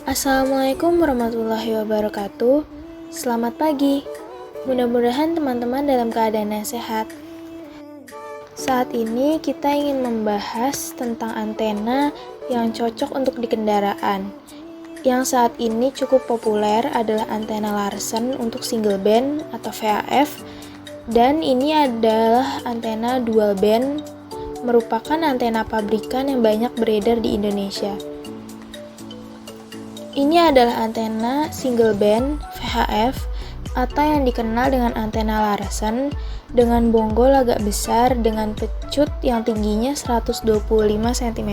Assalamualaikum warahmatullahi wabarakatuh. Selamat pagi. Mudah-mudahan teman-teman dalam keadaan yang sehat. Saat ini kita ingin membahas tentang antena yang cocok untuk di kendaraan. Yang saat ini cukup populer adalah antena Larsen untuk single band atau VHF, dan ini adalah antena dual band, merupakan antena pabrikan yang banyak beredar di Indonesia. Ini adalah antena single band VHF atau yang dikenal dengan antena Larsen dengan bonggol agak besar dengan pecut yang tingginya 125 cm.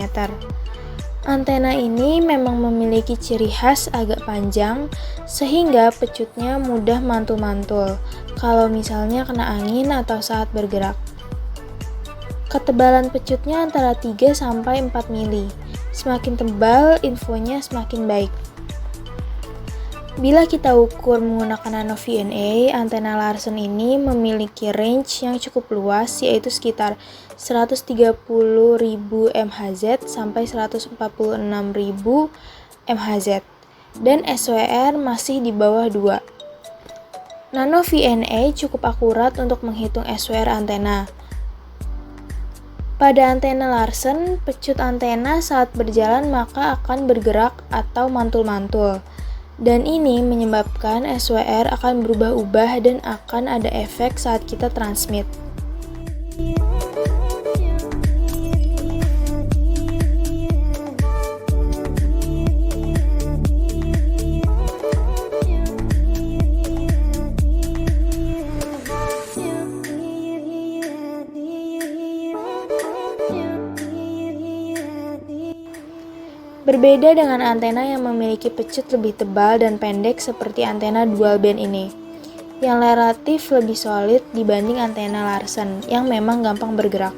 Antena ini memang memiliki ciri khas agak panjang sehingga pecutnya mudah mantul-mantul kalau misalnya kena angin atau saat bergerak. Ketebalan pecutnya antara 3-4 mili. Semakin tebal, infonya semakin baik. Bila kita ukur menggunakan nano VNA, antena Larsen ini memiliki range yang cukup luas, yaitu sekitar 130.000 MHz sampai 146.000 MHz, dan SWR masih di bawah 2. Nano VNA cukup akurat untuk menghitung SWR antena. Pada antena Larsen, pecut antena saat berjalan maka akan bergerak atau mantul-mantul. Dan ini menyebabkan SWR akan berubah-ubah dan akan ada efek saat kita transmit. Berbeda dengan antena yang memiliki pecut lebih tebal dan pendek seperti antena dual band ini, yang relatif lebih solid dibanding antena Larsen yang memang gampang bergerak.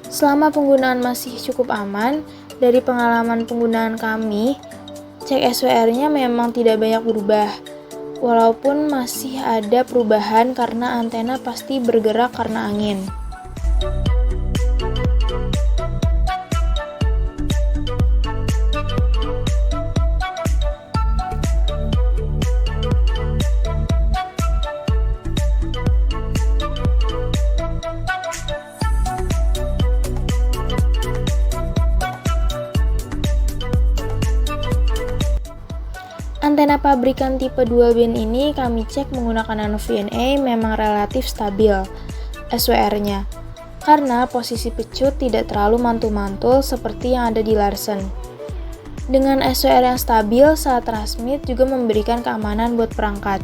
Selama penggunaan masih cukup aman, dari pengalaman penggunaan kami, cek SWR-nya memang tidak banyak berubah, walaupun masih ada perubahan karena antena pasti bergerak karena angin. Antena pabrikan tipe dual band ini kami cek menggunakan nano VNA memang relatif stabil SWR-nya karena posisi pecut tidak terlalu mantul-mantul seperti yang ada di Larsen. Dengan SWR yang stabil saat transmit juga memberikan keamanan buat perangkat.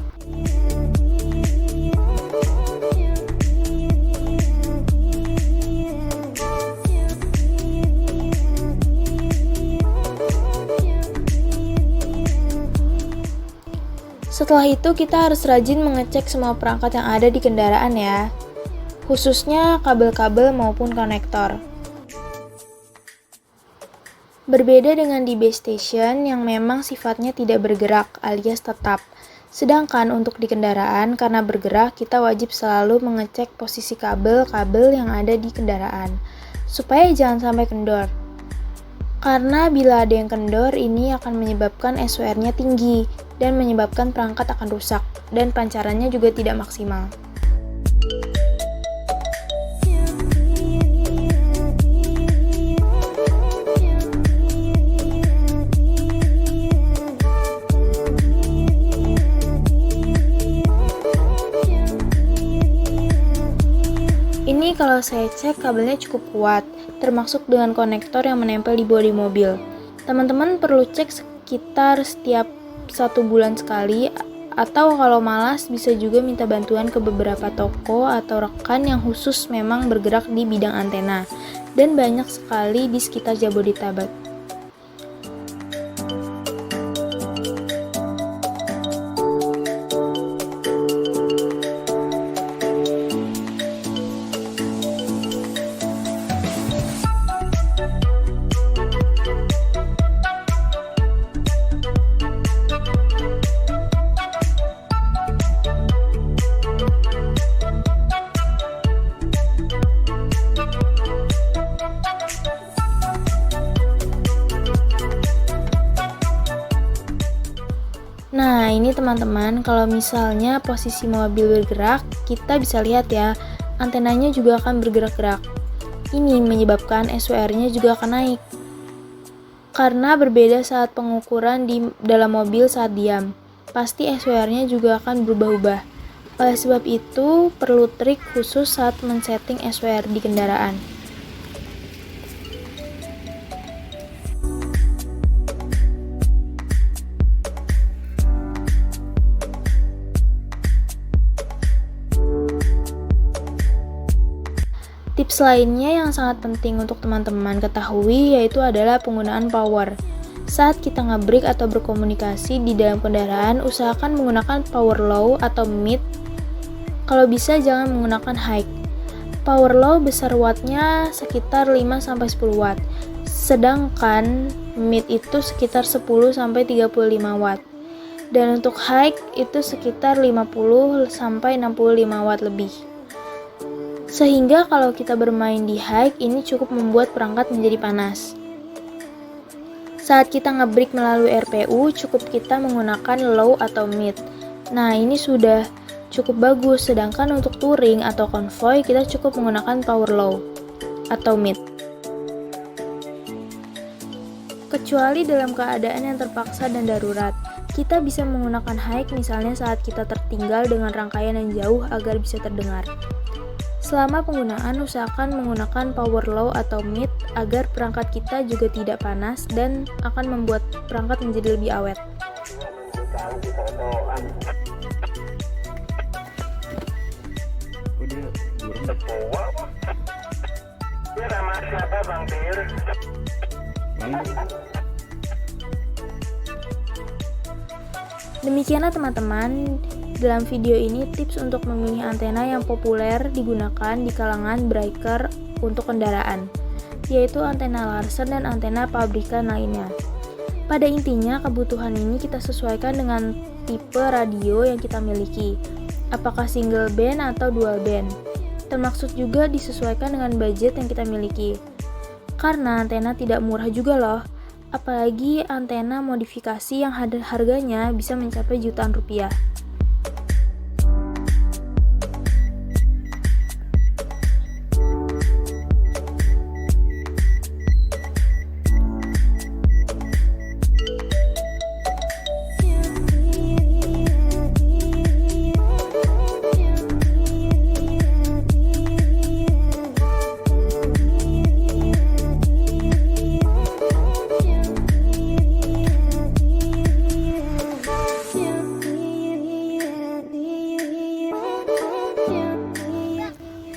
Setelah itu kita harus rajin mengecek semua perangkat yang ada di kendaraan ya, khususnya kabel-kabel maupun konektor. Berbeda dengan di base station yang memang sifatnya tidak bergerak alias tetap. Sedangkan untuk di kendaraan karena bergerak kita wajib selalu mengecek posisi kabel-kabel yang ada di kendaraan supaya jangan sampai kendor. Karena bila ada yang kendor, ini akan menyebabkan SWR-nya tinggi dan menyebabkan perangkat akan rusak dan pancarannya juga tidak maksimal. Ini kalau saya cek kabelnya cukup kuat, termasuk dengan konektor yang menempel di bodi mobil. Teman-teman perlu cek sekitar setiap 1 bulan sekali, atau kalau malas bisa juga minta bantuan ke beberapa toko atau rekan yang khusus memang bergerak di bidang antena, dan banyak sekali di sekitar Jabodetabek. Nah, ini teman-teman, kalau misalnya posisi mobil bergerak, kita bisa lihat ya, antenanya juga akan bergerak-gerak. Ini menyebabkan SWR-nya juga akan naik. Karena berbeda saat pengukuran di dalam mobil saat diam, pasti SWR-nya juga akan berubah-ubah. Oleh sebab itu, perlu trik khusus saat men-setting SWR di kendaraan. Tips lainnya yang sangat penting untuk teman-teman ketahui yaitu adalah penggunaan power. Saat kita nge-brake atau berkomunikasi di dalam kendaraan, usahakan menggunakan power low atau mid. Kalau bisa jangan menggunakan high. Power low besar wattnya sekitar 5-10 watt. Sedangkan mid itu sekitar 10-35 watt. Dan untuk high itu sekitar 50-65 watt lebih. Sehingga kalau kita bermain di high, ini cukup membuat perangkat menjadi panas. Saat kita nge-brake melalui RPU, cukup kita menggunakan low atau mid. Nah, ini sudah cukup bagus, sedangkan untuk touring atau konvoy, kita cukup menggunakan power low atau mid. Kecuali dalam keadaan yang terpaksa dan darurat, kita bisa menggunakan high misalnya saat kita tertinggal dengan rangkaian yang jauh agar bisa terdengar. Selama penggunaan, usahakan menggunakan power low atau mid agar perangkat kita juga tidak panas dan akan membuat perangkat menjadi lebih awet. Demikianlah teman-teman, dalam video ini tips untuk memilih antena yang populer digunakan di kalangan biker untuk kendaraan, yaitu antena Larsen dan antena pabrikan lainnya. Pada intinya, kebutuhan ini kita sesuaikan dengan tipe radio yang kita miliki, apakah single band atau dual band. Termaksud juga disesuaikan dengan budget yang kita miliki. Karena antena tidak murah juga loh, apalagi antena modifikasi yang harganya bisa mencapai jutaan rupiah.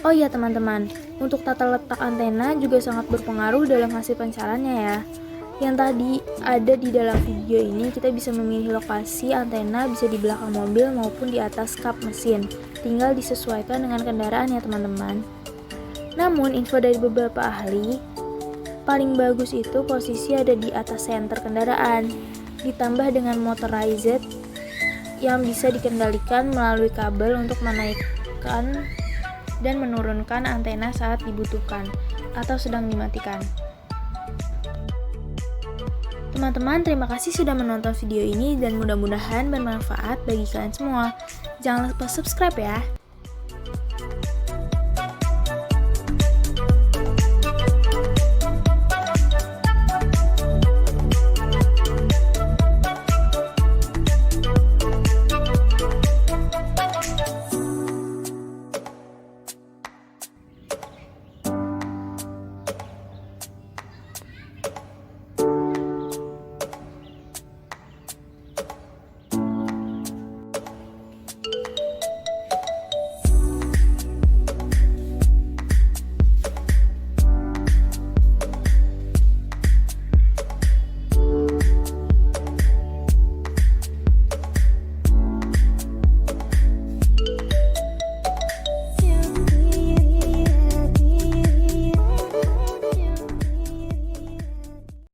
Oh iya teman-teman, untuk tata letak antena juga sangat berpengaruh dalam hasil pencariannya ya. Yang tadi ada di dalam video ini, kita bisa memilih lokasi antena bisa di belakang mobil maupun di atas kap mesin. Tinggal disesuaikan dengan kendaraan ya teman-teman. Namun info dari beberapa ahli, paling bagus itu posisi ada di atas senter kendaraan, ditambah dengan motorized yang bisa dikendalikan melalui kabel untuk menaikkan dan menurunkan antena saat dibutuhkan atau sedang dimatikan. Teman-teman, terima kasih sudah menonton video ini dan mudah-mudahan bermanfaat bagi kalian semua. Jangan lupa subscribe ya.